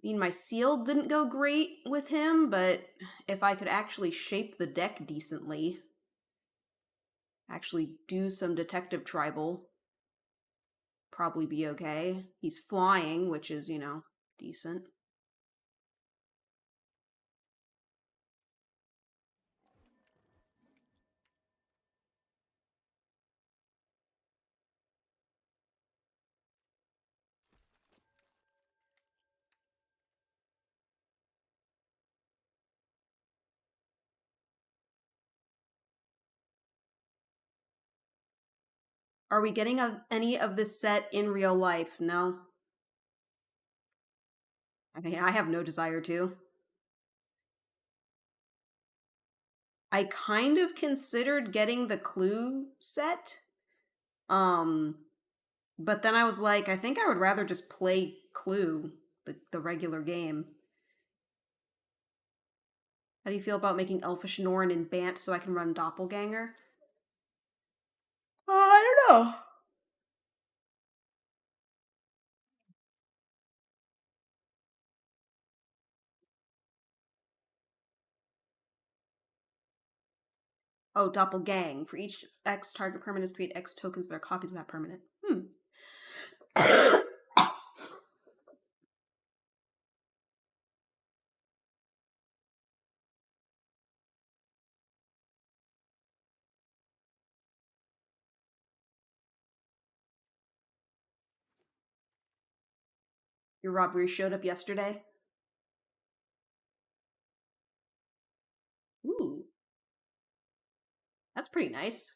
I mean, my seal didn't go great with him, but if I could actually shape the deck decently, actually do some detective tribal, probably be okay. He's flying, which is, decent. Are we getting any of this set in real life? No. I mean, I have no desire to. I kind of considered getting the Clue set. Um, but then I was like, I think I would rather just play Clue, the regular game. How do you feel about making Elfish Norn and Bant so I can run Doppelganger? I don't know. Oh, Doppelgang. For each X target permanents, create X tokens that are copies of that permanent. Your robbery showed up yesterday? Ooh, that's pretty nice.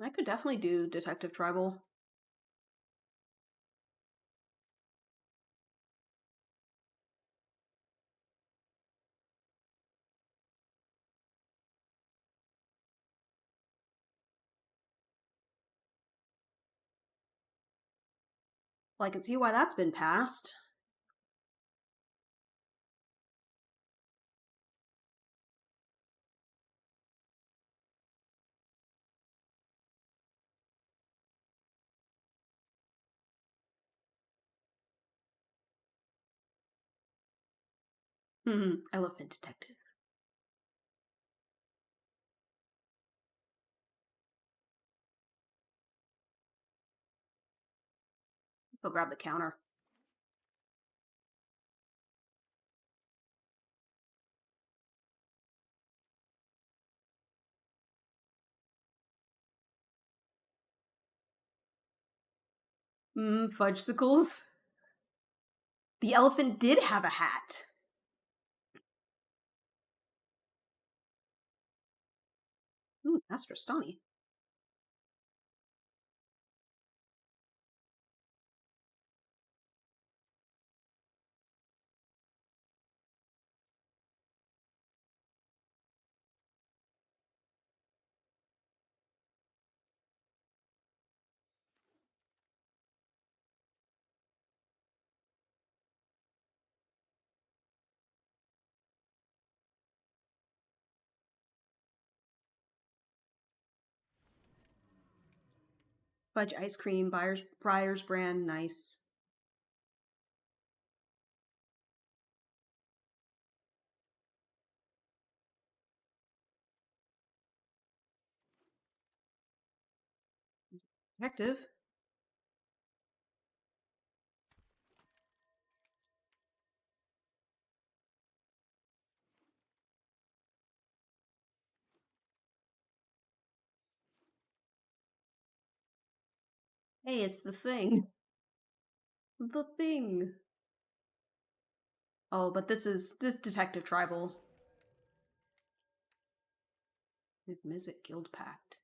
I could definitely do Detective Tribal. Well, I can see why that's been passed. Elephant Detective. Go grab the counter. Fudgesicles. The elephant did have a hat. Astrostani. Fudge ice cream, Briar's brand, nice. Detective. Hey, it's the thing. The thing. Oh, but this Detective Tribal. Mizzet Guild Pact.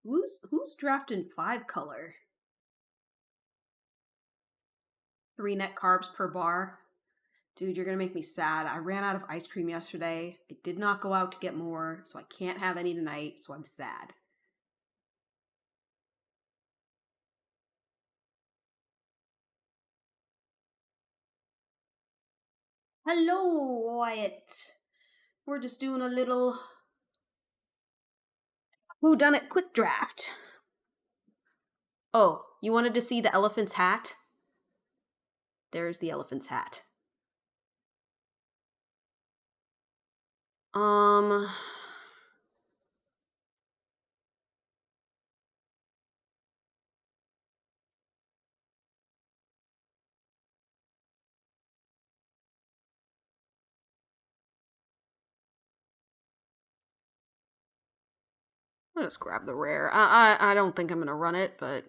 Who's drafting 5 color? 3 net carbs per bar. Dude, you're gonna make me sad. I ran out of ice cream yesterday. I did not go out to get more, so I can't have any tonight, so I'm sad. Hello, Wyatt. We're just doing a little who done it quick draft. Oh, you wanted to see the elephant's hat? There's the elephant's hat. Um I'll just grab the rare. I don't think I'm gonna run it, but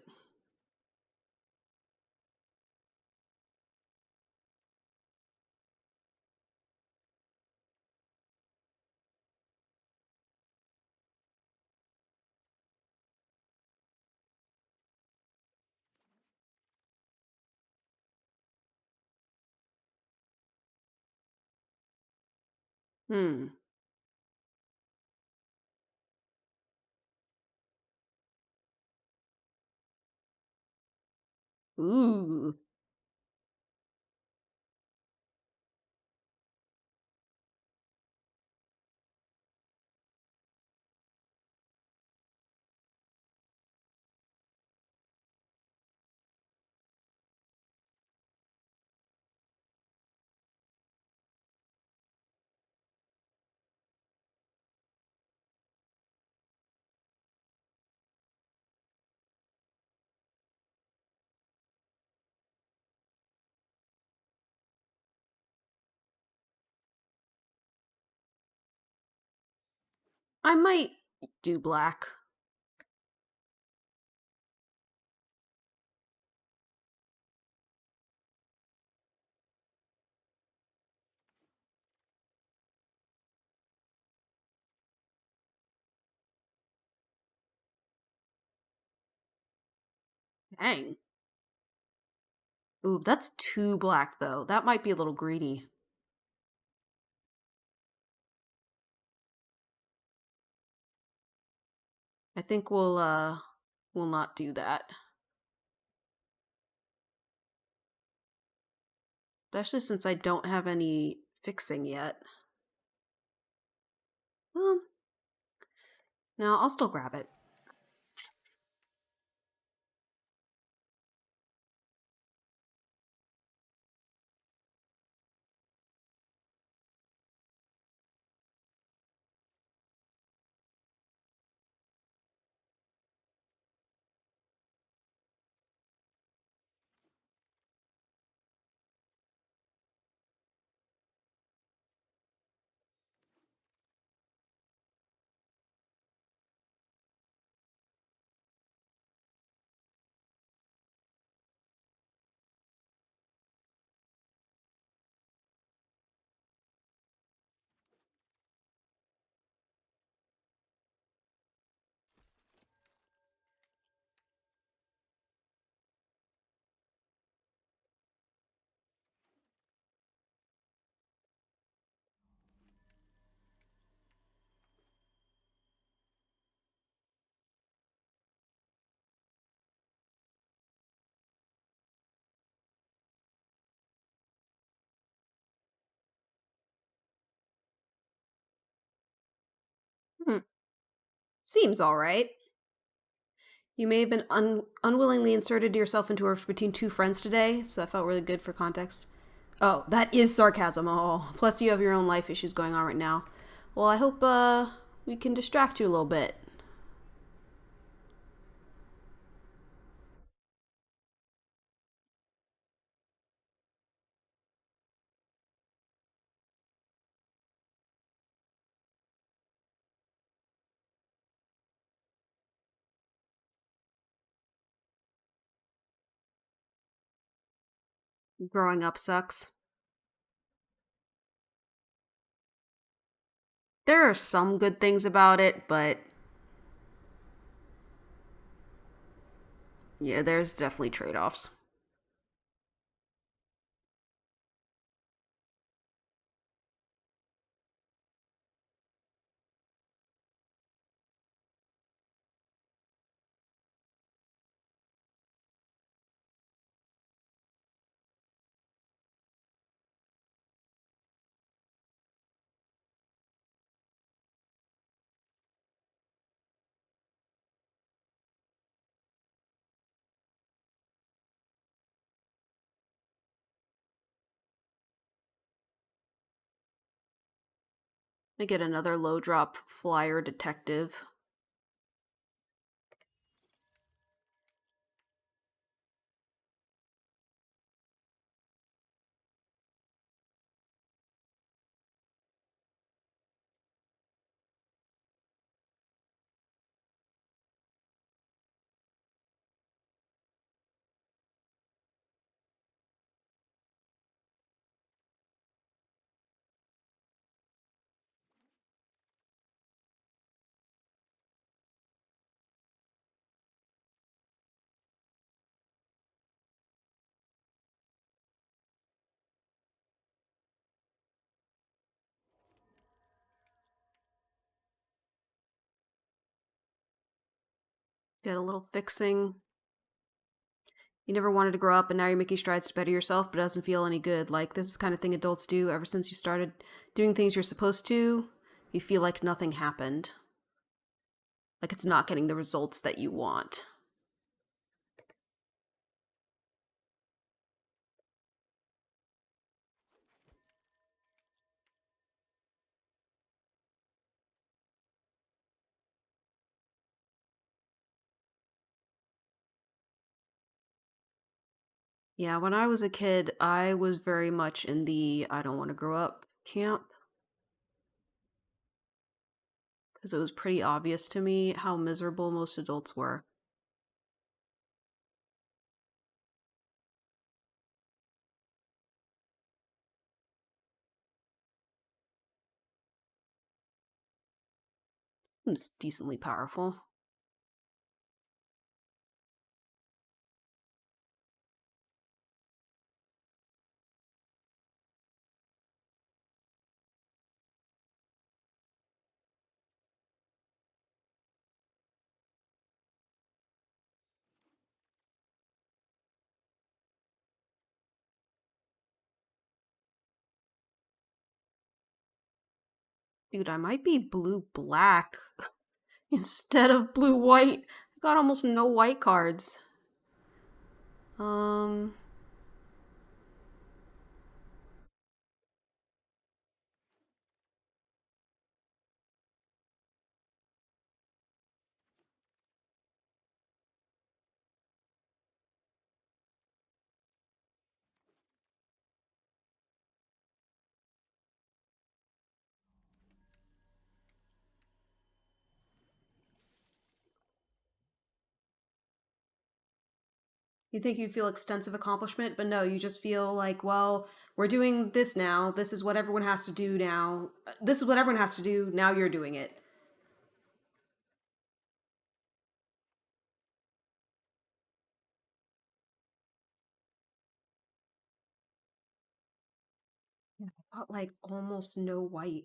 hmm. Ooh. I might do black. Dang. Ooh, that's too black though. That might be a little greedy. I think we'll not do that. Especially since I don't have any fixing yet. Um, no, I'll still grab it. Hmm. Seems all right. You may have been unwillingly inserted yourself into a rift between two friends today, so that felt really good for context. Oh, that is sarcasm. Oh, plus you have your own life issues going on right now. Well, I hope we can distract you a little bit. Growing up sucks. There are some good things about it, but yeah, there's definitely trade-offs. I get another low drop flyer detective. Get a little fixing. You never wanted to grow up and now you're making strides to better yourself, but it doesn't feel any good. Like, this is the kind of thing adults do ever since you started doing things you're supposed to. You feel like nothing happened. Like it's not getting the results that you want. Yeah, when I was a kid, I was very much in the I don't want to grow up camp because it was pretty obvious to me how miserable most adults were. It was decently powerful. Dude, I might be blue black instead of blue white. I got almost no white cards. Um, you think you feel extensive accomplishment, but no, you just feel like, well, we're doing this now. This is what everyone has to do now. This is what everyone has to do. Now you're doing it. Got like almost no white.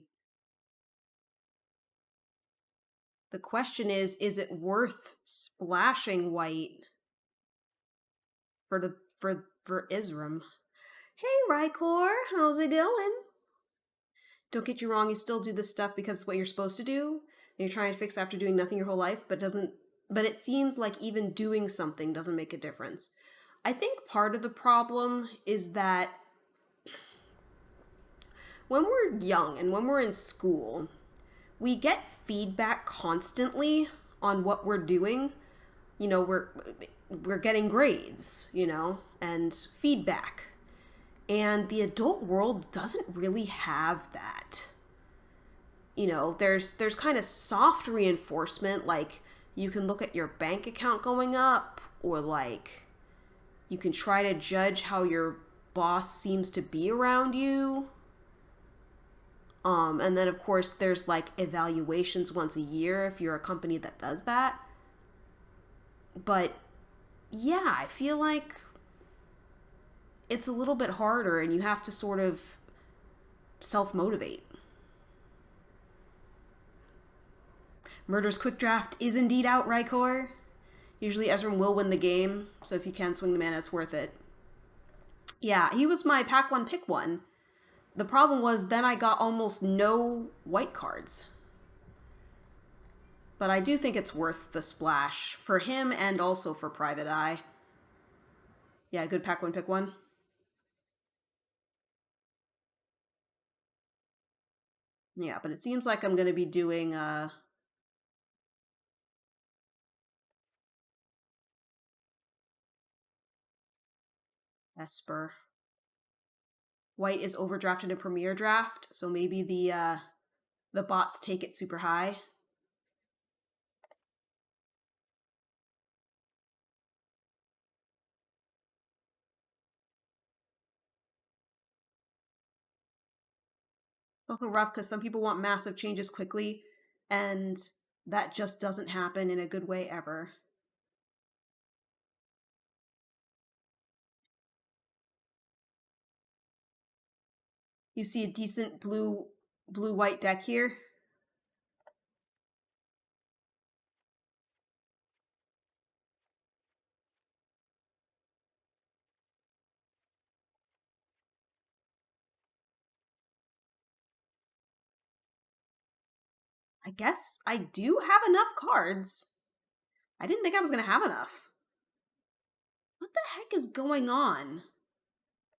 The question is it worth splashing white for the for Isram? Hey Rykor, how's it going? Don't get you wrong, you still do this stuff because it's what you're supposed to do. And you're trying to fix after doing nothing your whole life, but it seems like even doing something doesn't make a difference. I think part of the problem is that when we're young and when we're in school, we get feedback constantly on what we're doing. You know, we're getting grades, you know, and feedback. And the adult world doesn't really have that. You know, there's kind of soft reinforcement, like you can look at your bank account going up, or like you can try to judge how your boss seems to be around you. And then of course there's like evaluations once a year if you're a company that does that. But yeah, I feel like it's a little bit harder and you have to sort of self motivate. Murder's Quick Draft is indeed out, Rykor. Usually Ezram will win the game, so if you can swing the mana, it's worth it. Yeah, he was my pack one pick one. The problem was then I got almost no white cards. But I do think it's worth the splash for him and also for Private Eye. Yeah, good pack one pick one. Yeah, but it seems like I'm going to be doing Esper. White is overdrafted in Premier Draft, so maybe the bots take it super high. It's also rough because some people want massive changes quickly, and that just doesn't happen in a good way ever. You see a decent blue white deck here. I guess I do have enough cards. I didn't think I was going to have enough. What the heck is going on?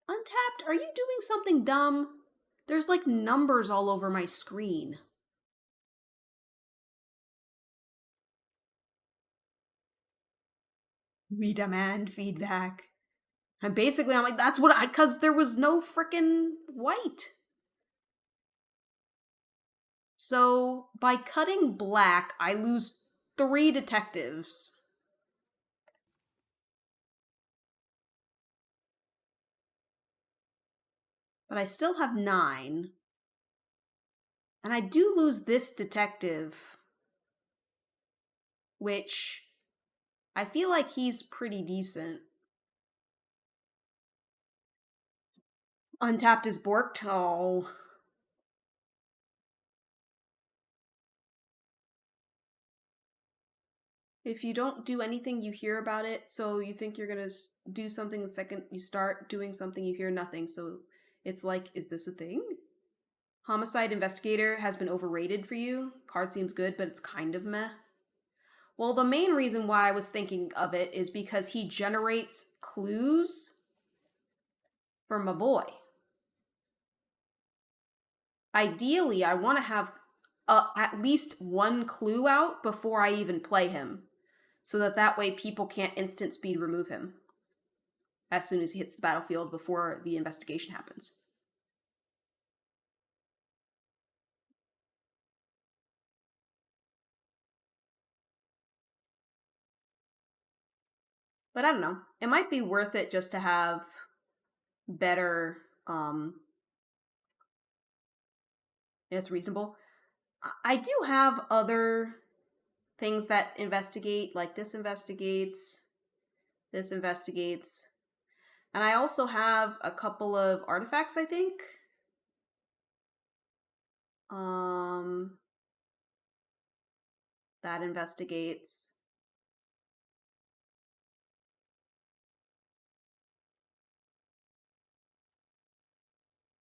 Untapped, are you doing something dumb? There's like numbers all over my screen. We demand feedback. And basically, I'm like, that's what because there was no frickin' white. So by cutting black, I lose 3 detectives. But I still have 9. And I do lose this detective, which I feel like he's pretty decent. Untapped is borked. Oh. If you don't do anything, you hear about it, so you think you're gonna do something the second you start doing something, you hear nothing. So it's like, is this a thing? Homicide Investigator has been overrated for you. Card seems good, but it's kind of meh. Well, the main reason why I was thinking of it is because he generates clues for my boy. Ideally, I want to have at least one clue out before I even play him, so that way people can't instant speed remove him as soon as he hits the battlefield before the investigation happens. But I don't know. It might be worth it just to have better. It's reasonable. I do have other things that investigate, like this investigates, and I also have a couple of artifacts, I think. Um, that investigates.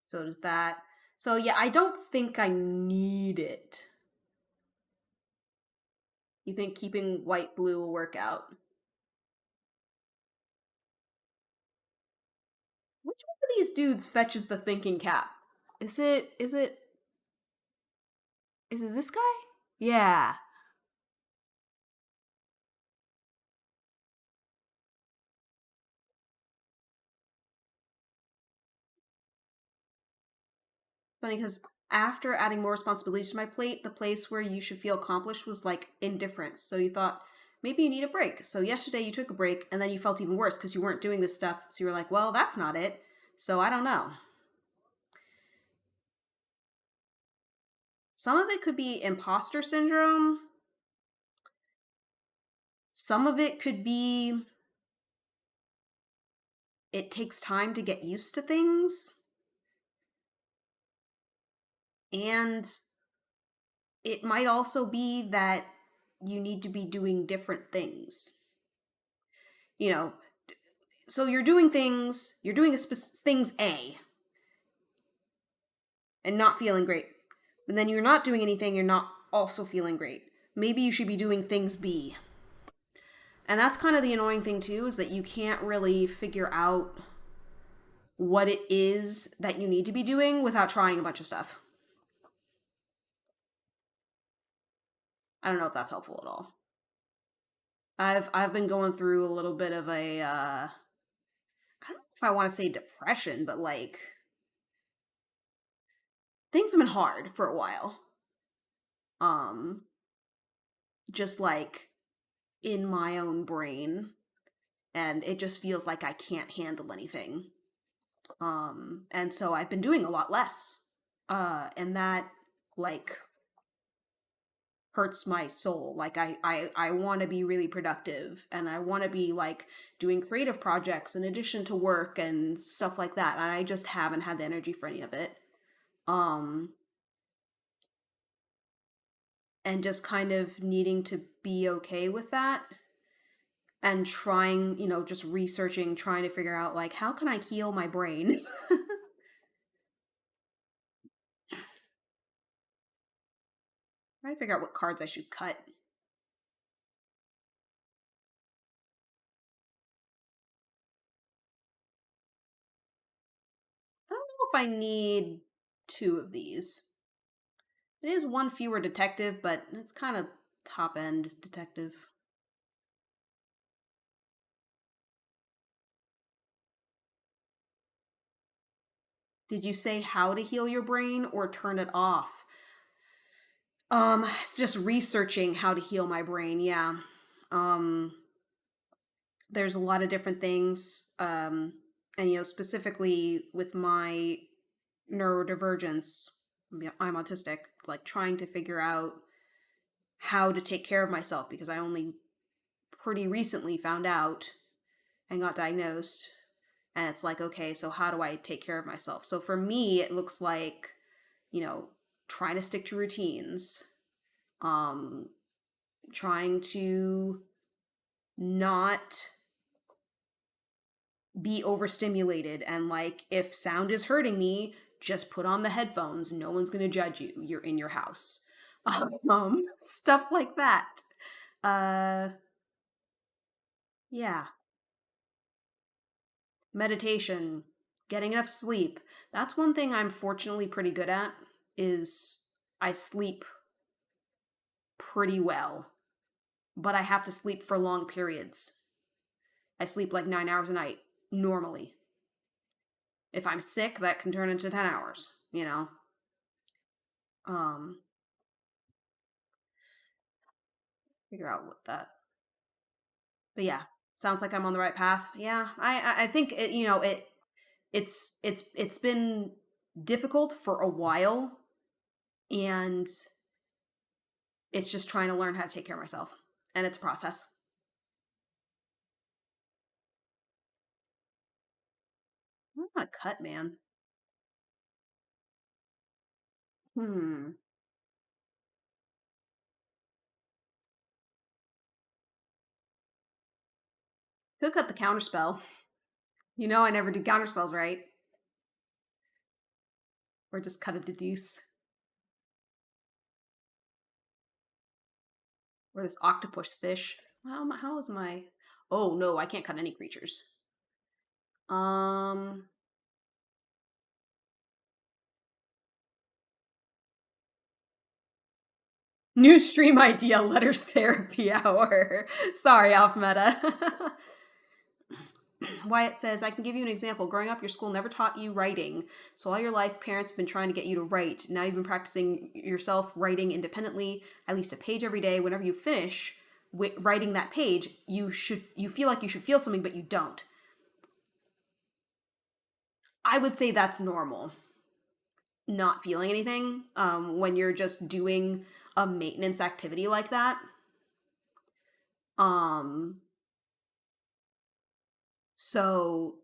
So does that. So yeah, I don't think I need it. You think keeping white blue will work out? Which one of these dudes fetches the thinking cap? Is it this guy? Yeah. Funny because after adding more responsibilities to my plate, the place where you should feel accomplished was like indifference. So you thought maybe you need a break. So yesterday you took a break and then you felt even worse because you weren't doing this stuff. So you were like, well, that's not it. So I don't know. Some of it could be imposter syndrome. Some of it could be it takes time to get used to things. And it might also be that you need to be doing different things. You know, so you're doing things A and not feeling great. But then you're not doing anything, you're not also feeling great. Maybe you should be doing things B. And that's kind of the annoying thing too, is that you can't really figure out what it is that you need to be doing without trying a bunch of stuff. I don't know if that's helpful at all. I've been going through a little bit of a I don't know if I want to say depression, but like things have been hard for a while. Um just like in my own brain, and it just feels like I can't handle anything. And so I've been doing a lot less. And that like hurts my soul. Like I want to be really productive, and I want to be like doing creative projects in addition to work and stuff like that. And I just haven't had the energy for any of it. Um and just kind of needing to be okay with that, and trying, just researching, trying to figure out like how can I heal my brain? Trying to figure out what cards I should cut. I don't know if I need two of these. It is one fewer detective, but it's kind of top end detective. Did you say how to heal your brain or turn it off? It's just researching how to heal my brain, yeah. Um, there's a lot of different things. And specifically with my neurodivergence, I'm autistic, like trying to figure out how to take care of myself because I only pretty recently found out and got diagnosed. And it's like, okay, so how do I take care of myself? So for me, it looks like, you know, trying to stick to routines, um, trying to not be overstimulated. And like, if sound is hurting me, just put on the headphones. No one's going to judge you. You're in your house. Stuff like that. Uh, yeah. Meditation, getting enough sleep. That's one thing I'm fortunately pretty good at is I sleep pretty well, but I have to sleep for long periods. I sleep like 9 hours a night normally. If I'm sick, that can turn into 10 hours. Um Figure out what that. But yeah, sounds like I'm on the right path. Yeah, I think it's been difficult for a while, and it's just trying to learn how to take care of myself, and it's a process. I'm not a cut man. Hmm. Could cut the counterspell. I never do counterspells right. Or just cut a deduce. Or this octopus fish. How is my. Oh no, I can't cut any creatures. Um. New stream idea, letters therapy hour. Sorry, off meta. Wyatt says, I can give you an example. Growing up, your school never taught you writing. So all your life, parents have been trying to get you to write. Now you've been practicing yourself writing independently, at least a page every day. Whenever you finish writing that page, you feel like you should feel something, but you don't. I would say that's normal. Not feeling anything when you're just doing a maintenance activity like that. Um, so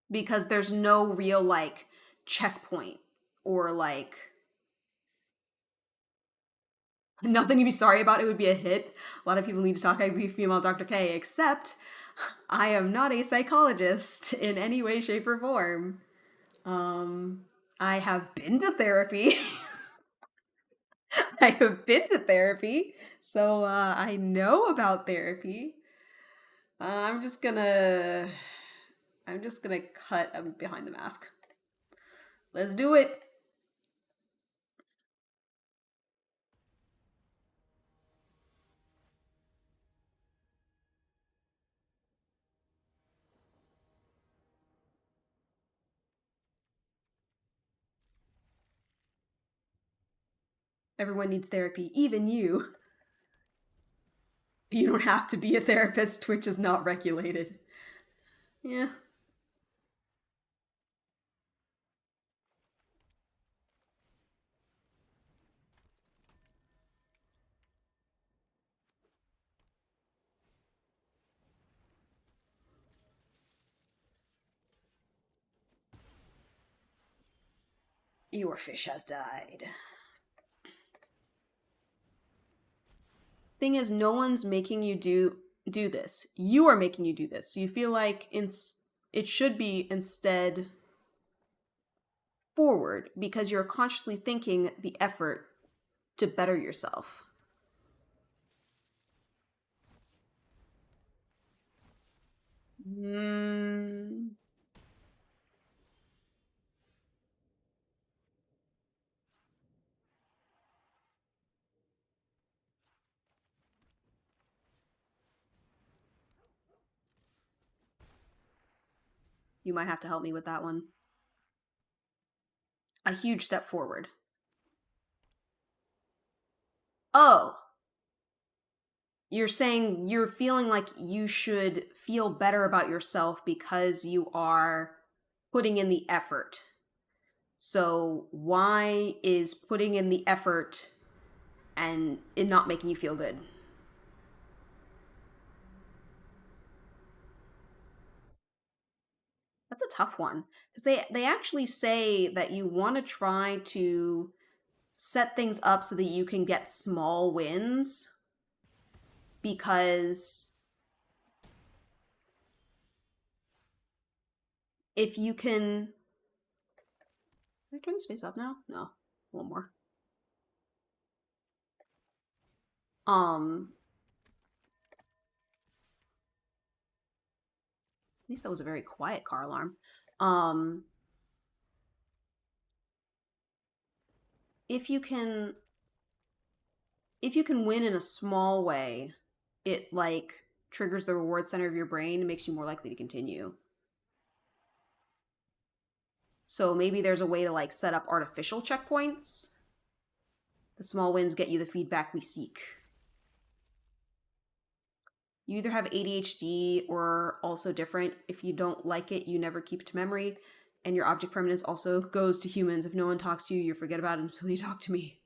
because there's no real like checkpoint or like nothing to be sorry about. It would be a hit. A lot of people need to talk. I'd be female Dr. K, except I am not a psychologist in any way, shape, or form. Um, I have been to therapy. I have been to therapy, so I know about therapy. I'm just gonna, I'm just gonna cut behind the mask. Let's do it. Everyone needs therapy, even you. You don't have to be a therapist. Twitch is not regulated. Yeah. Your fish has died. Thing is, no one's making you do this. You are making you do this. So you feel like it should be instead forward because you're consciously thinking the effort to better yourself. Mm, you might have to help me with that one. A huge step forward. Oh, you're saying you're feeling like you should feel better about yourself because you are putting in the effort. So, why is putting in the effort and it not making you feel good? That's a tough one because they actually say that you want to try to set things up so that you can get small wins because if you can, can I turn this face up now? No, one more. At least that was a very quiet car alarm. Um, if you can, if you can win in a small way, it like triggers the reward center of your brain and makes you more likely to continue. So maybe there's a way to like set up artificial checkpoints. The small wins get you the feedback we seek. You either have ADHD or also different. If you don't like it, you never keep to memory. And your object permanence also goes to humans. If no one talks to you, you forget about it until you talk to me.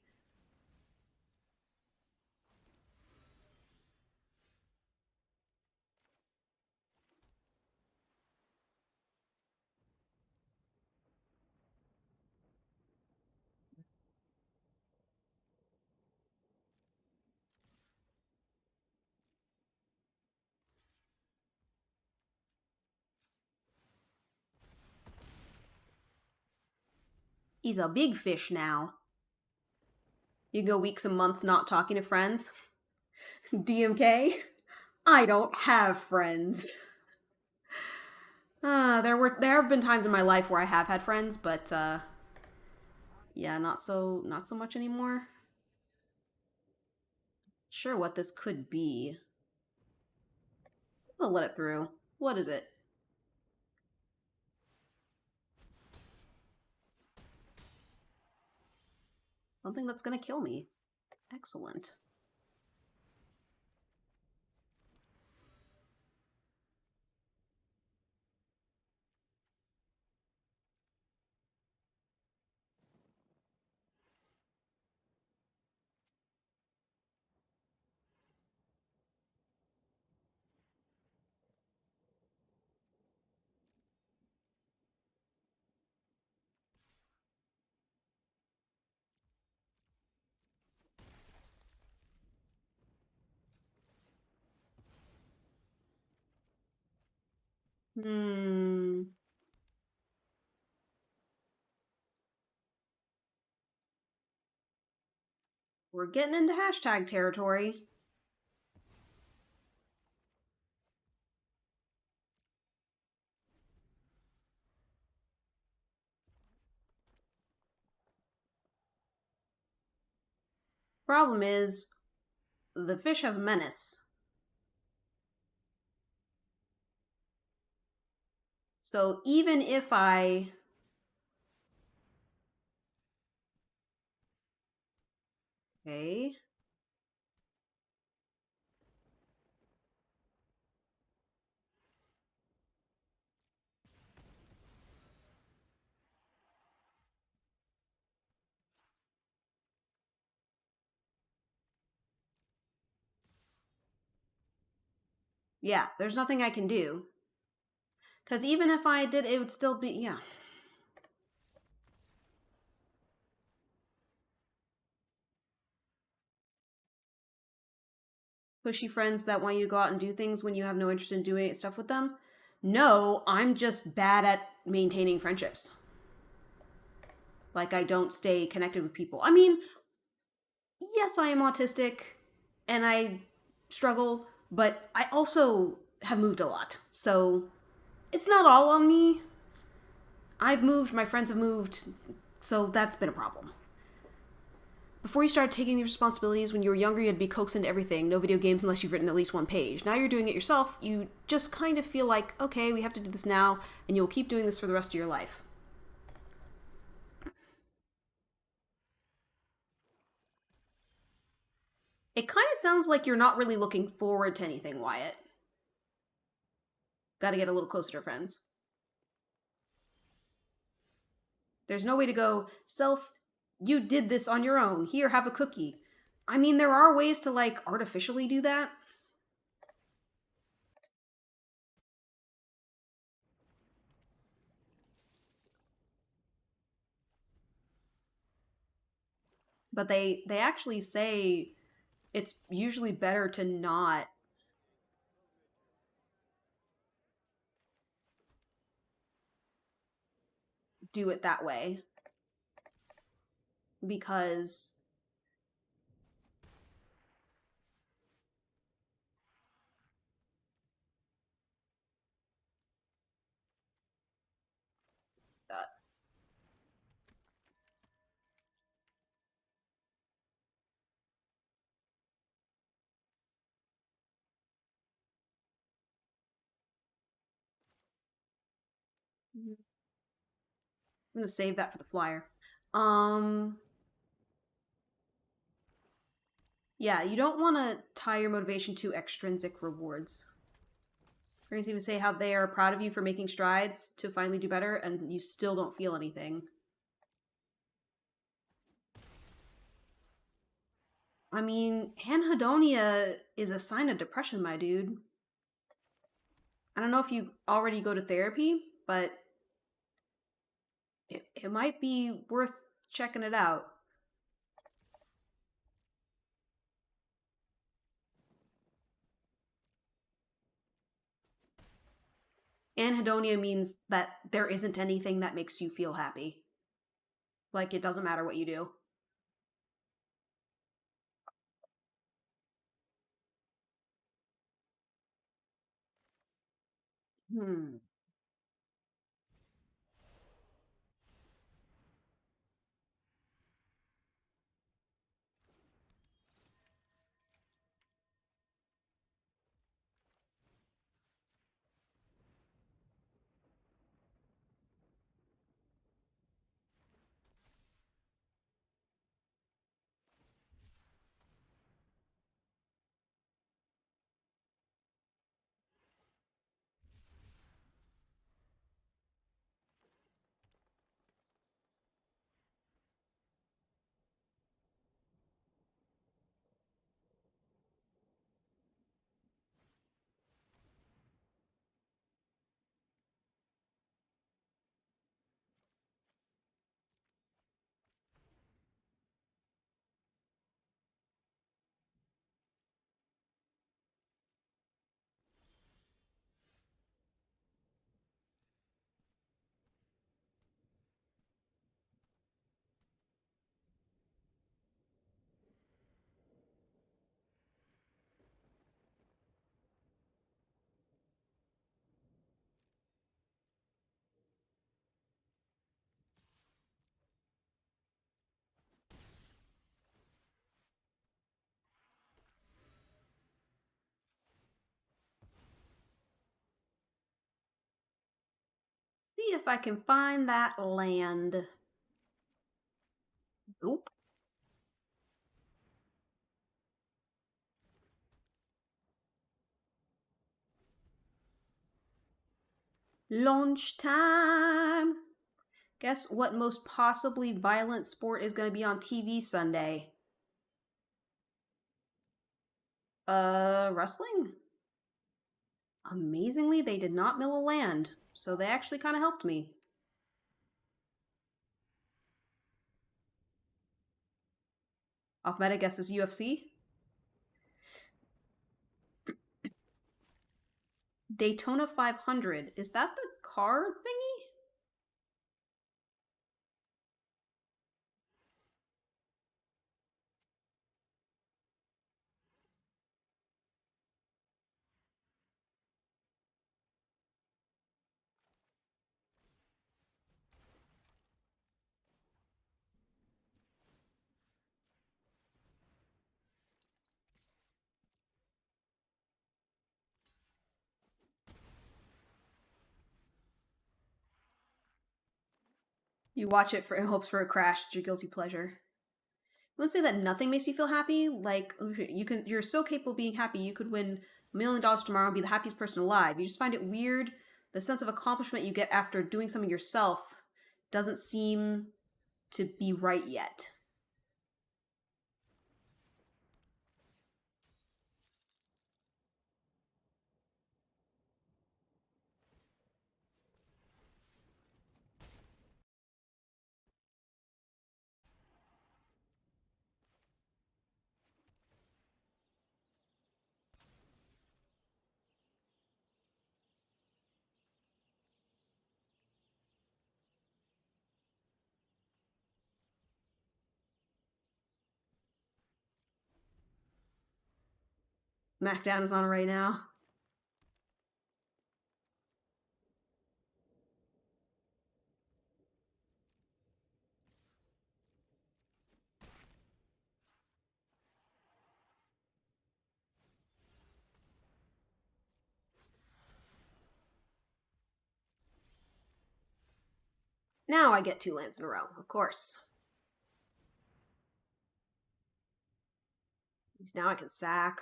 He's a big fish now. You go weeks and months not talking to friends. DMK? I don't have friends. There have been times in my life where I have had friends, but yeah, not so much anymore. Sure, what this could be. Let's let it through. What is it? Something that's gonna kill me. Excellent. Hmm. We're getting into hashtag territory. Problem is, the fish has menace. So even if I Okay. Yeah, there's nothing I can do. Because even if I did, it would still be, yeah. Pushy friends that want you to go out and do things when you have no interest in doing stuff with them. No, I'm just bad at maintaining friendships. Like, I don't stay connected with people. I mean, yes, I am autistic and I struggle, but I also have moved a lot. So it's not all on me. I've moved, my friends have moved, so that's been a problem. Before you started taking these responsibilities, when you were younger, you'd be coaxed into everything. No video games unless you've written at least one page. Now you're doing it yourself. You just kind of feel like, okay, we have to do this now, and you'll keep doing this for the rest of your life. It kind of sounds like you're not really looking forward to anything, Wyatt. Gotta get a little closer to friends. There's no way to go, self, you did this on your own. Here, have a cookie. I mean, there are ways to, like, artificially do that, but they actually say it's usually better to not do it that way because uh, I'm gonna save that for the flyer. Um, yeah, you don't want to tie your motivation to extrinsic rewards. Friends even say how they are proud of you for making strides to finally do better, and you still don't feel anything. I mean, anhedonia is a sign of depression, my dude. I don't know if you already go to therapy, but it might be worth checking it out. Anhedonia means that there isn't anything that makes you feel happy. Like, it doesn't matter what you do. Hmm. See if I can find that land. Nope. Lunchtime. Guess what most possibly violent sport is going to be on TV Sunday? Wrestling? Amazingly, they did not mill a land, so they actually kind of helped me. Off meta guesses UFC? Daytona 500. Is that the car thingy? You watch it for in hopes for a crash. It's your guilty pleasure. I would say that nothing makes you feel happy. Like you're so capable of being happy. You could win $1 million tomorrow and be the happiest person alive. You just find it weird. The sense of accomplishment you get after doing something yourself doesn't seem to be right yet. SmackDown is on right now. Now I get 2 lands in a row, of course. Now I can sack.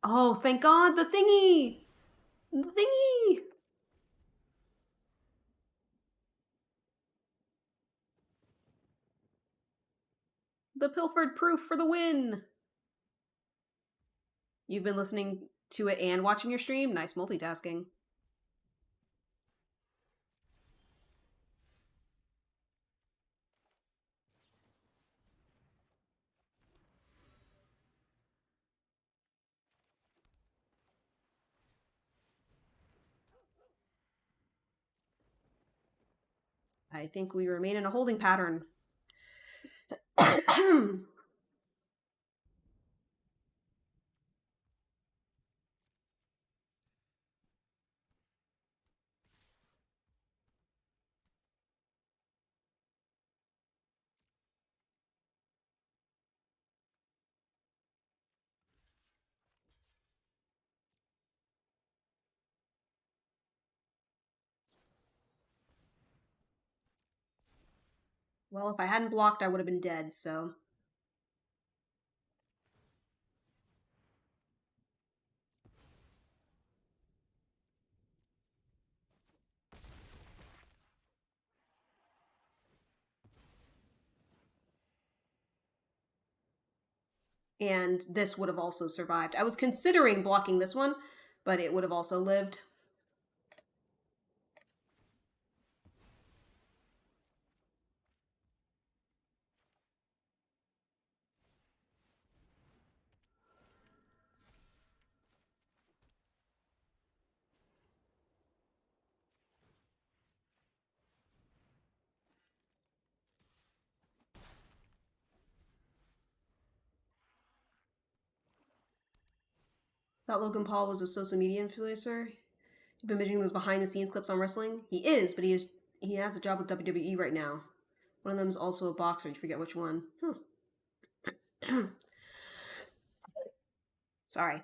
Oh, thank God, the thingy! The thingy! The pilfered proof for the win! You've been listening to it and watching your stream? Nice multitasking. I think we remain in a holding pattern. Well, if I hadn't blocked, I would have been dead, so. And this would have also survived. I was considering blocking this one, but it would have also lived. Thought Logan Paul was a social media influencer. You've been mentioning those behind the scenes clips on wrestling. He is, but he has a job with WWE right now. One of them is also a boxer. You forget which one. Huh. Sorry.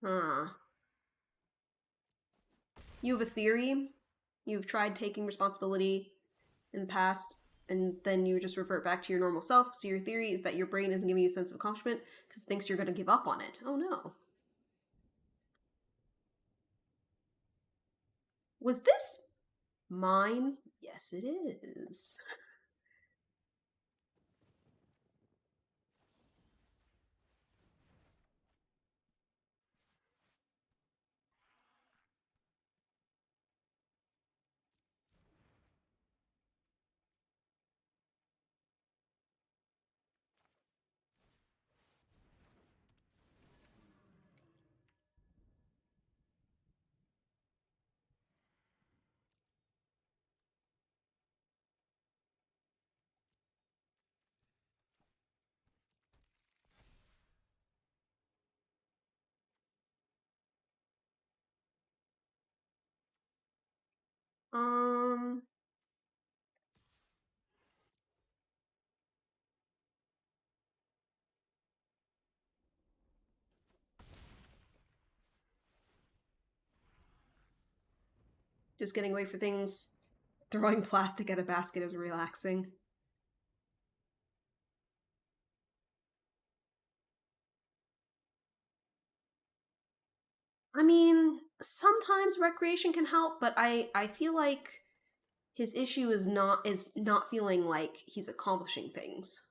Huh. You have a theory? You've tried taking responsibility in the past, and then you just revert back to your normal self. So your theory is that your brain isn't giving you a sense of accomplishment because it thinks you're going to give up on it. Oh no. Was this mine? Yes, it is. Um, just getting away for things. Throwing plastic at a basket is relaxing. I mean, sometimes recreation can help, but I feel like his issue is not feeling like he's accomplishing things.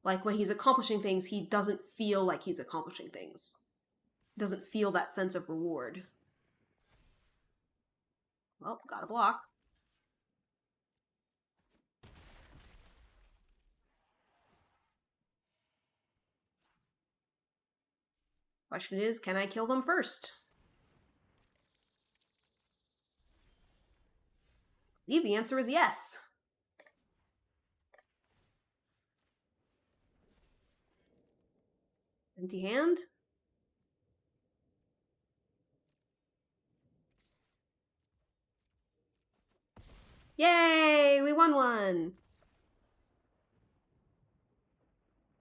Like when he's accomplishing things, he doesn't feel like he's accomplishing things. Doesn't feel that sense of reward. Well, got a block. Question is, can I kill them first? I believe the answer is yes. Empty hand? Yay, we won one.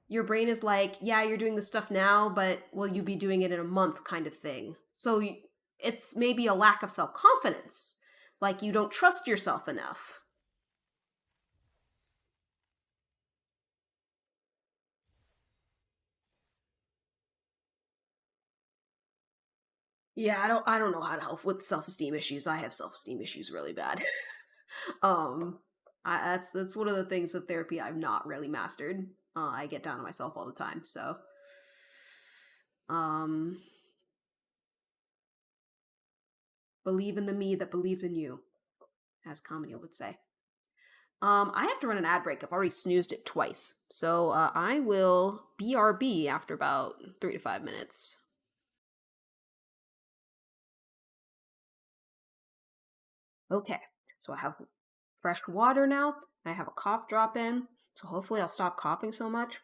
Your brain is like, yeah, you're doing this stuff now, but will you be doing it in a month kind of thing. So it's maybe a lack of self confidence. Like you don't trust yourself enough. Yeah, I don't know how to help with self-esteem issues. I have self-esteem issues really bad. um that's one of the things of therapy I've not really mastered. I get down on myself all the time. So, um believe in the me that believes in you, as Kamio would say. I have to run an ad break. I've already snoozed it twice. So, I will BRB after about 3 to 5 minutes. Okay. So I have fresh water now. I have a cough drop in. So hopefully I'll stop coughing so much.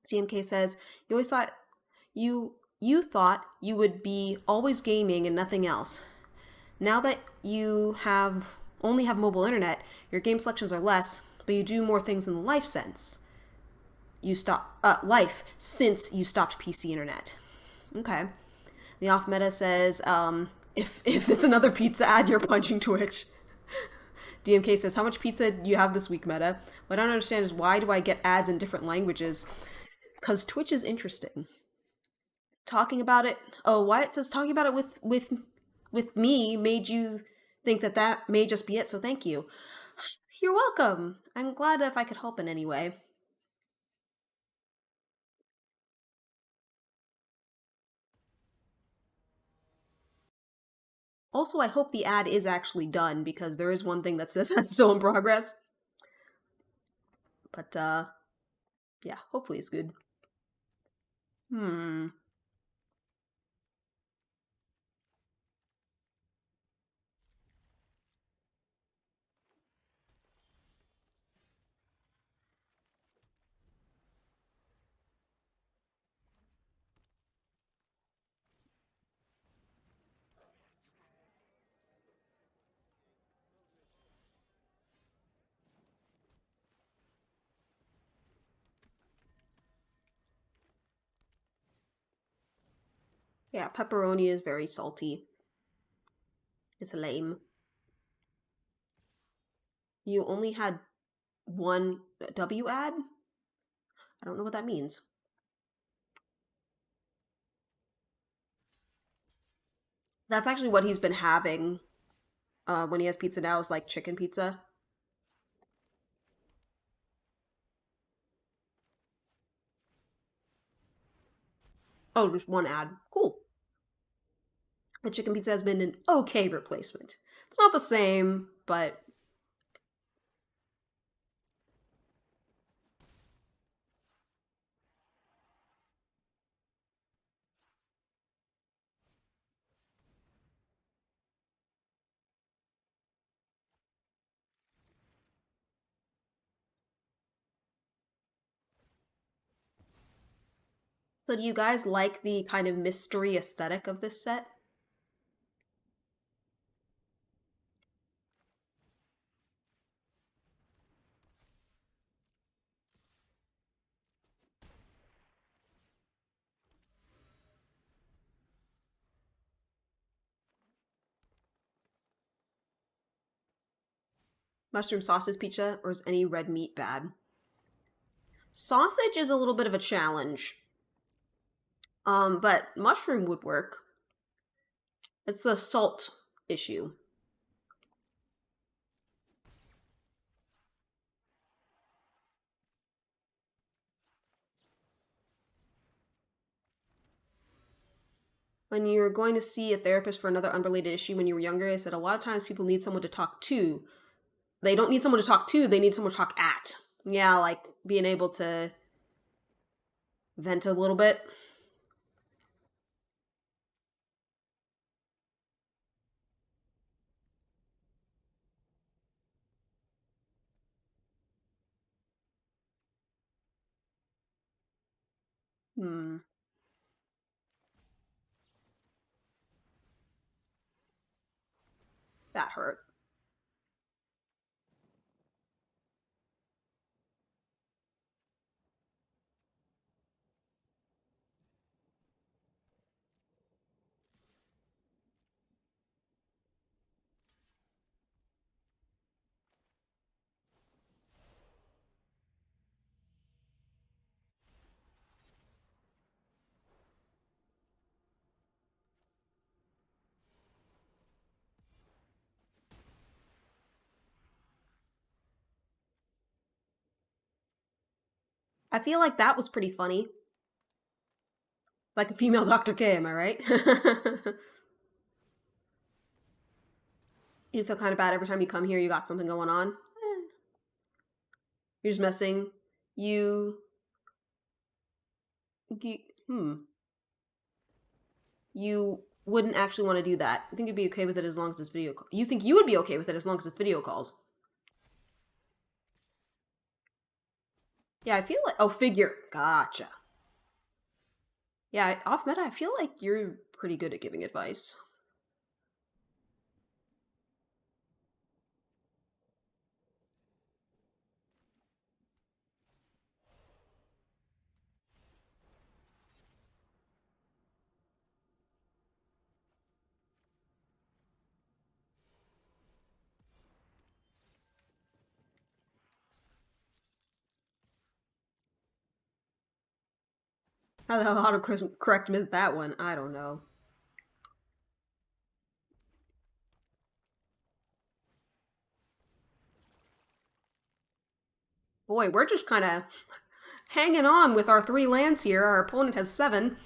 GMK says, "You always thought you thought you would be always gaming and nothing else. Now that you have only have mobile internet, your game selections are less, but you do more things in the life sense. You stop life since you stopped PC internet." Okay. The off meta says, if it's another pizza ad, you're punching Twitch. DMK says, "How much pizza do you have this week, Meta? What I don't understand is why do I get ads in different languages? Because Twitch is interesting. Talking about it. Oh, Wyatt says talking about it with me made you think that that may just be it. So thank you. You're welcome. I'm glad if I could help in any way. Also, I hope the ad is actually done because there is one thing that says that's still in progress. But yeah, hopefully it's good. Hmm. Yeah, pepperoni is very salty. It's lame. You only had one W ad? I don't know what that means. That's actually what he's been having when he has pizza now, is like chicken pizza. Oh, just one ad. Cool. The chicken pizza has been an okay replacement. It's not the same, but so do you guys like the kind of mystery aesthetic of this set? Mushroom sausage pizza, or is any red meat bad? Sausage is a little bit of a challenge. But mushroom would work. It's a salt issue. When you're going to see a therapist for another unrelated issue when you were younger, I said a lot of times people need someone to talk to. They don't need someone to talk to, they need someone to talk at. Yeah, like being able to vent a little bit. Hmm, that hurt. I feel like that was pretty funny. Like a female Dr. K, am I right? You feel kind of bad every time you come here, you got something going on. You're just messing. You, you hmm. You wouldn't actually want to do that. I think you'd be okay with it as long as it's video. You think you would be okay with it as long as it's video calls. Yeah, I feel like figure. Gotcha. Yeah, off meta, I feel like you're pretty good at giving advice. How the hell autocorrect missed that one? I don't know. Boy, we're just kind of hanging on with our 3 lands here. Our opponent has 7.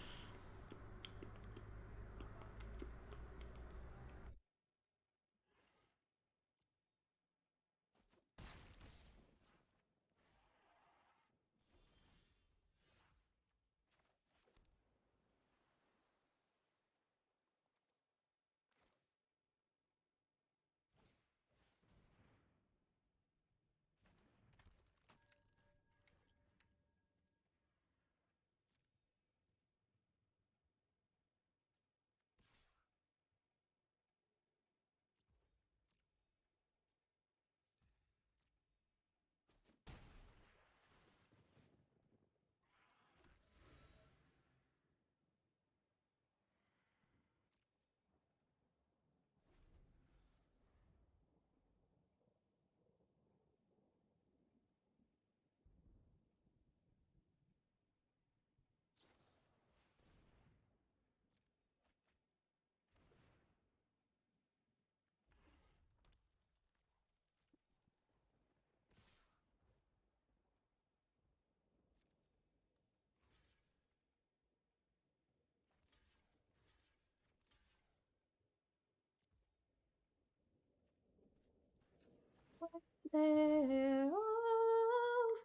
There, oh,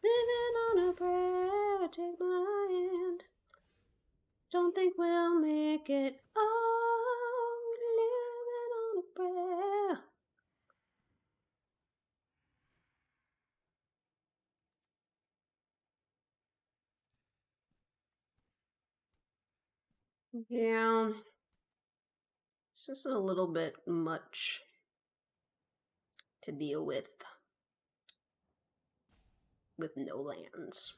living on a prayer, take my hand. Don't think we'll make it. Oh, living on a prayer. Yeah, this is a little bit much to deal with no lands.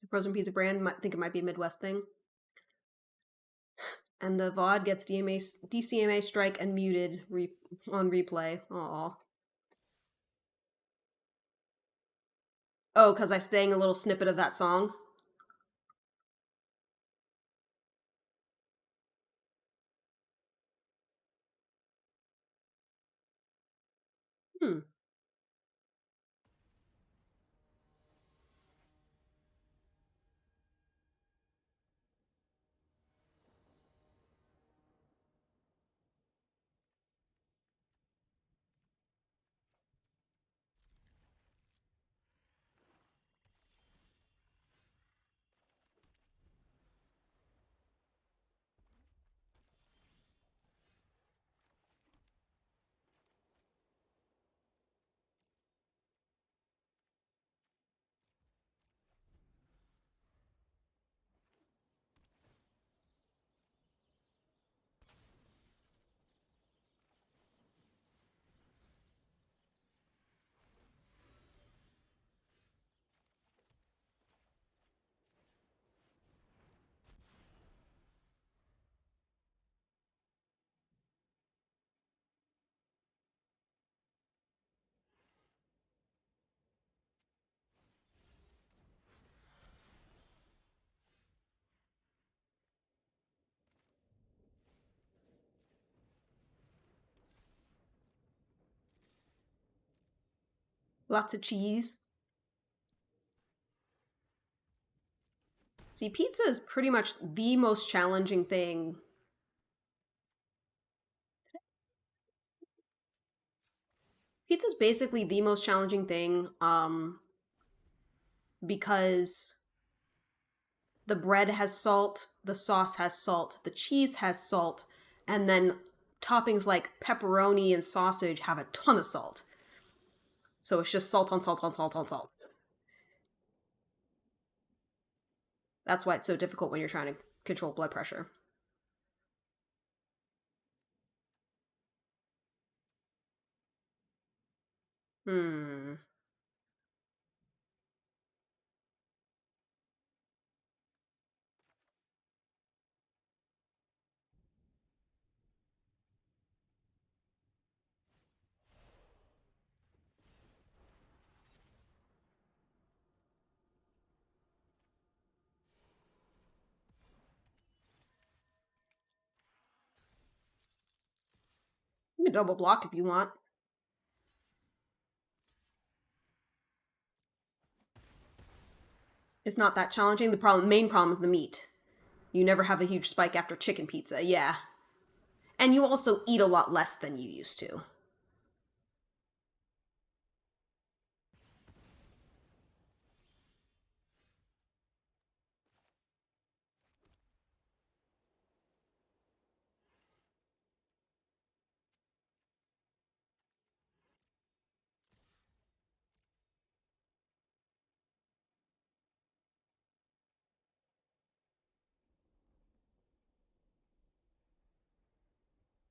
The frozen pizza brand might think it might be a Midwest thing. And the VOD gets DCMA strike and muted on replay. Aw. Oh, because I sang a little snippet of that song? Hmm. Lots of cheese. See, pizza is pretty much the most challenging thing. Pizza is basically the most challenging thing because the bread has salt, the sauce has salt, the cheese has salt, and then toppings like pepperoni and sausage have a ton of salt. So it's just salt on salt on salt on salt. That's why it's so difficult when you're trying to control blood pressure. Hmm. You can double block if you want. It's not that challenging. Main problem is the meat. You never have a huge spike after chicken pizza, yeah. And you also eat a lot less than you used to.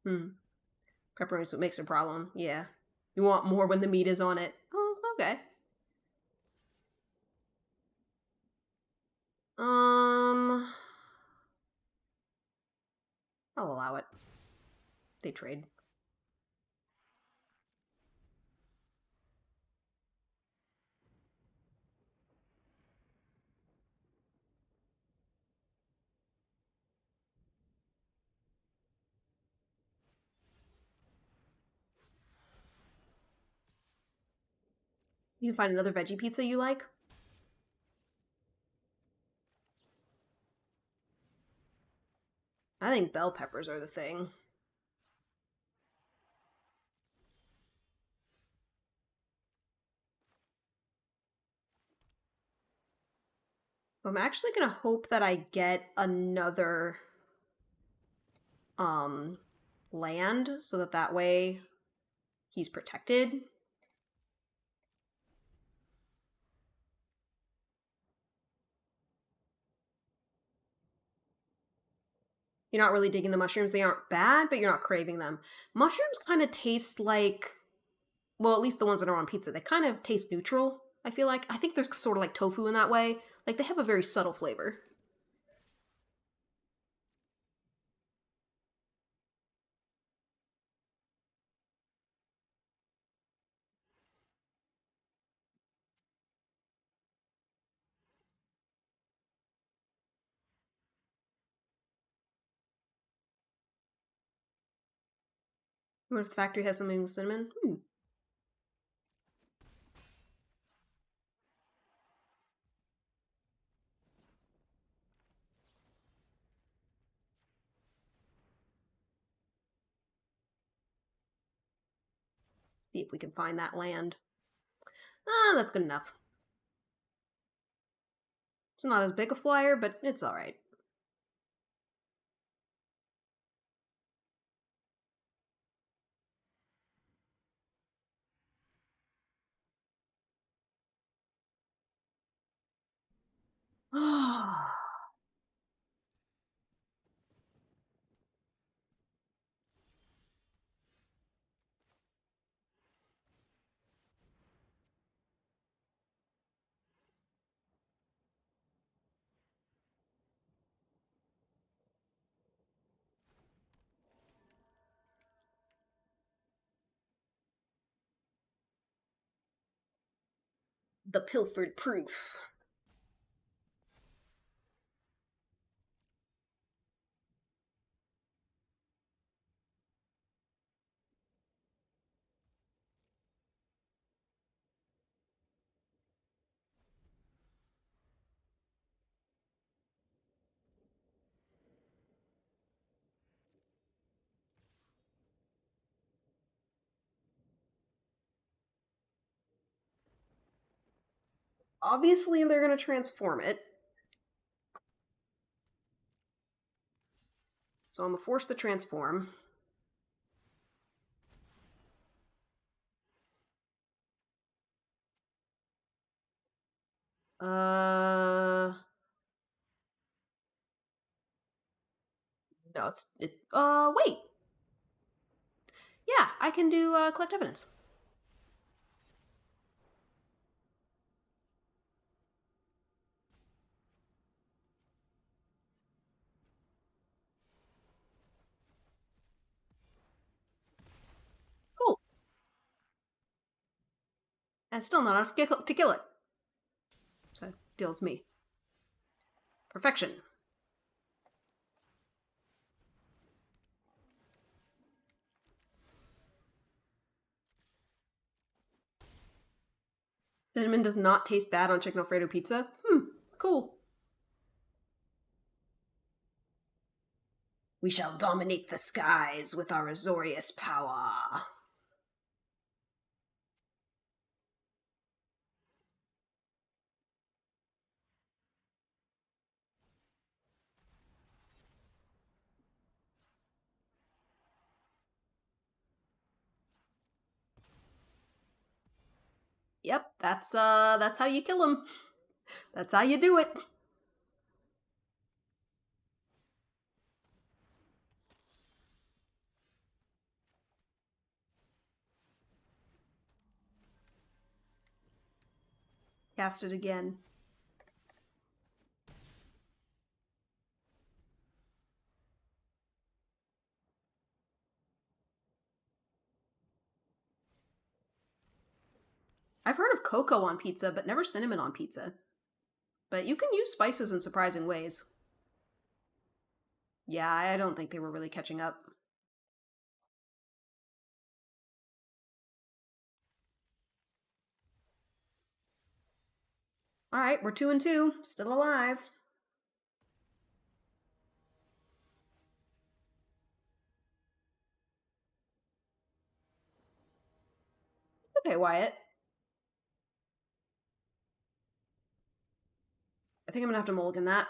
Hmm. Pepperoni is what makes it a problem, yeah. You want more when the meat is on it. Oh, okay. Um, I'll allow it. They trade. You can find another veggie pizza you like. I think bell peppers are the thing. I'm actually gonna hope that I get another um land so that that way he's protected. You're not really digging the mushrooms. They aren't bad, but you're not craving them. Mushrooms kind of taste like, well, at least the ones that are on pizza, they kind of taste neutral, I feel like. I think they're sort of like tofu in that way. Like they have a very subtle flavor. What if the factory has something with cinnamon? See if we can find that land. Ah, that's good enough. It's not as big a flyer, but it's alright. The pilfered proof. Obviously, they're gonna transform it. So I'm gonna force the transform. Uh, no, it's it. Wait. Yeah, I can do collect evidence. Cool. And still not enough to kill it. So deals me. Perfection. Cinnamon does not taste bad on chicken alfredo pizza. Cool. We shall dominate the skies with our azorius power. Yep, that's how you kill him. That's how you do it. Cast it again. I've heard of cocoa on pizza, but never cinnamon on pizza. But you can use spices in surprising ways. Yeah, I don't think they were really catching up. All right, we're 2-2. Still alive. It's okay, Wyatt. I think I'm gonna have to mulligan that.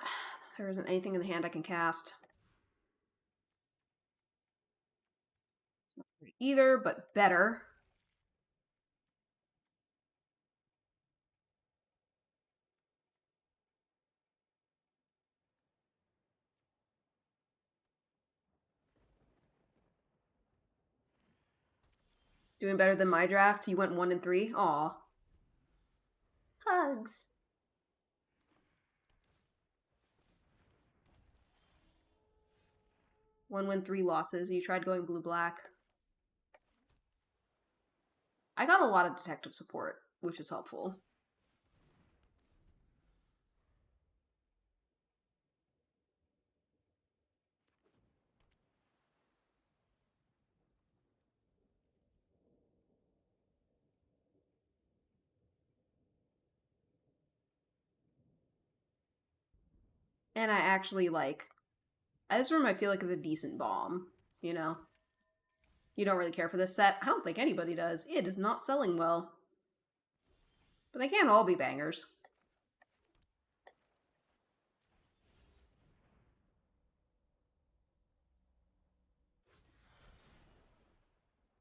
There isn't anything in the hand I can cast. It's not great either, but better. Doing better than my draft. You went 1-3. Aw. Hugs. 1 win, 3 losses. You tried going blue-black. I got a lot of detective support, which is helpful. And I actually like Ezram, I feel like is a decent bomb, you know? You don't really care for this set. I don't think anybody does. It is not selling well. But they can't all be bangers.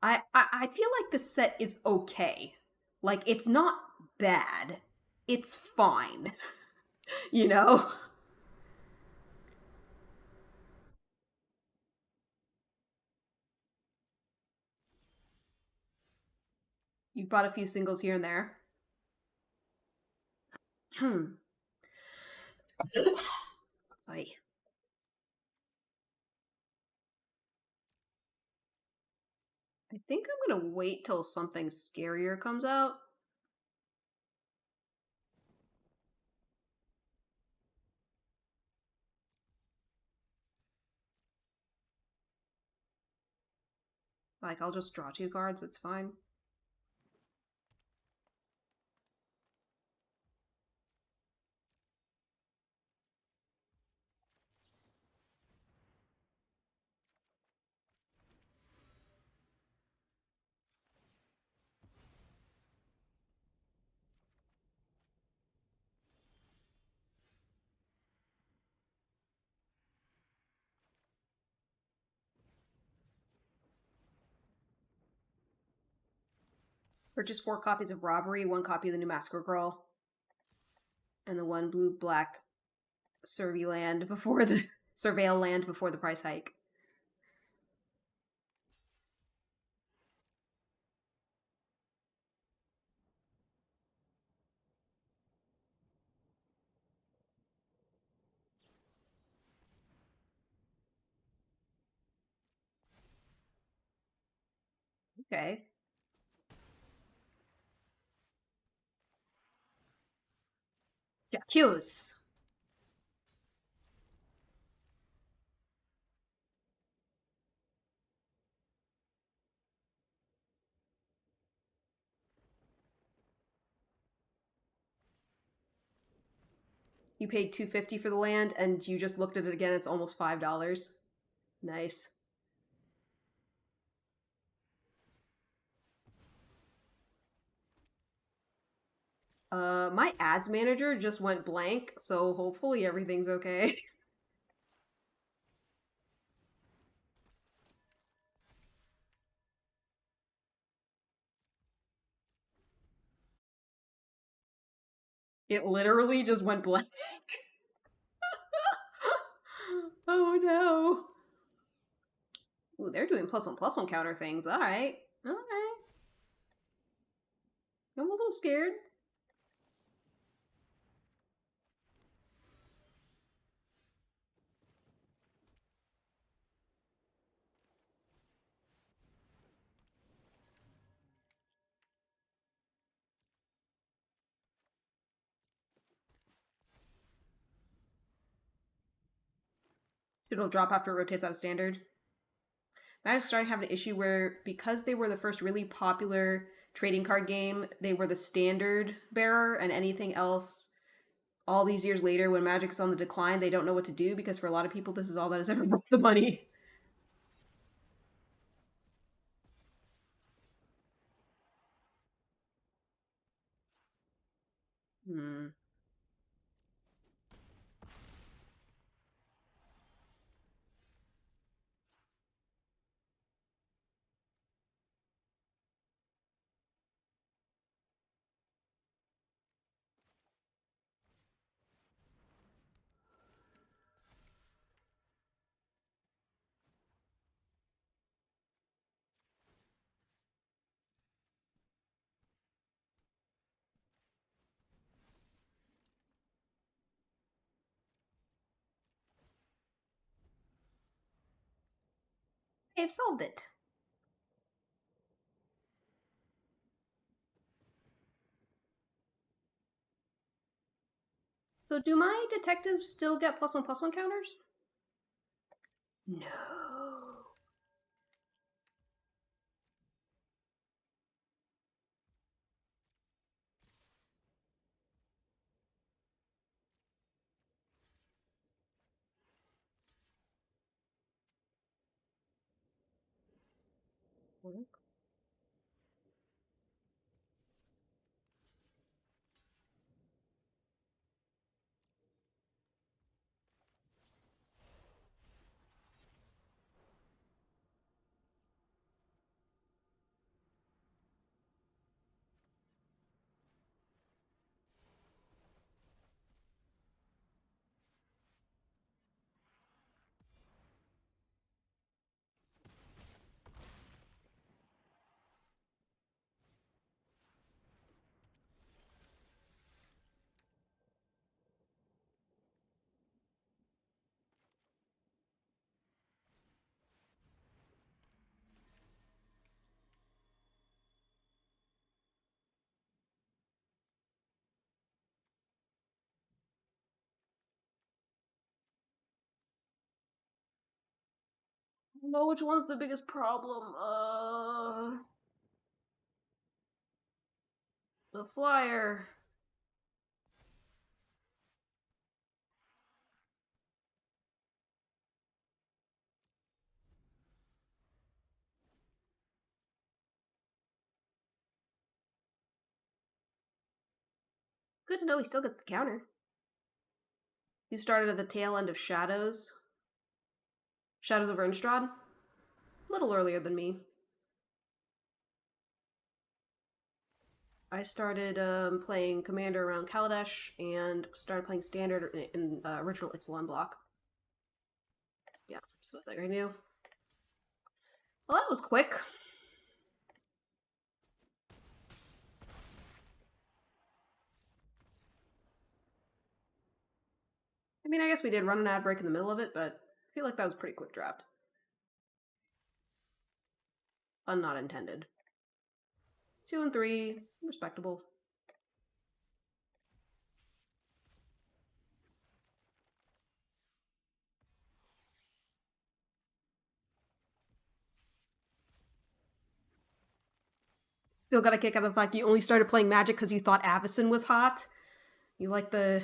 I feel like this set is okay. Like, it's not bad. It's fine. You know? You've bought a few singles here and there. Hmm. I think I'm gonna wait till something scarier comes out. Like, I'll just draw 2 cards, it's fine. Purchase 4 copies of Robbery, 1 copy of the new Massacre Girl, and the 1 blue-black Survey land before the Surveil land before the price hike. Okay. Jacques. You paid $250 for the land, and you just looked at it again. It's almost $5. Nice. My ads manager just went blank, so hopefully everything's okay. It literally just went blank. Oh no. Ooh, they're doing +1/+1 counter things. All right. All right. I'm a little scared. It'll drop after it rotates out of standard. Magic started having an issue where because they were the first really popular trading card game, they were the standard bearer, and anything else all these years later, when Magic is on the decline, they don't know what to do because for a lot of people, this is all that has ever brought the money. Hmm. They've solved it. So, do my detectives still get plus one counters? No. I don't know which one's the biggest problem. The flyer. Good to know he still gets the counter. You started at the tail end of Shadows. Shadows over Innistrad? A little earlier than me. I started playing Commander around Kaladesh and started playing Standard in original Ixalan block. Yeah, so I think I knew. Well, that was quick. I mean, I guess we did run an ad break in the middle of it, but I feel like that was a pretty quick draft. Pun not intended. 2 and 3, respectable. Still got a kick out of the fact you only started playing Magic because you thought Avacyn was hot. You like the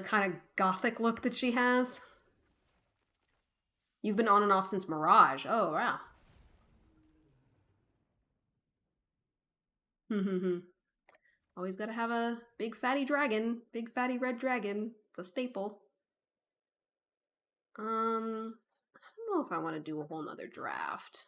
kind of gothic look that she has. You've been on and off since Mirage. Oh wow. Always gotta have a big fatty dragon, big fatty red dragon. It's a staple. I don't know if I want to do a whole nother draft.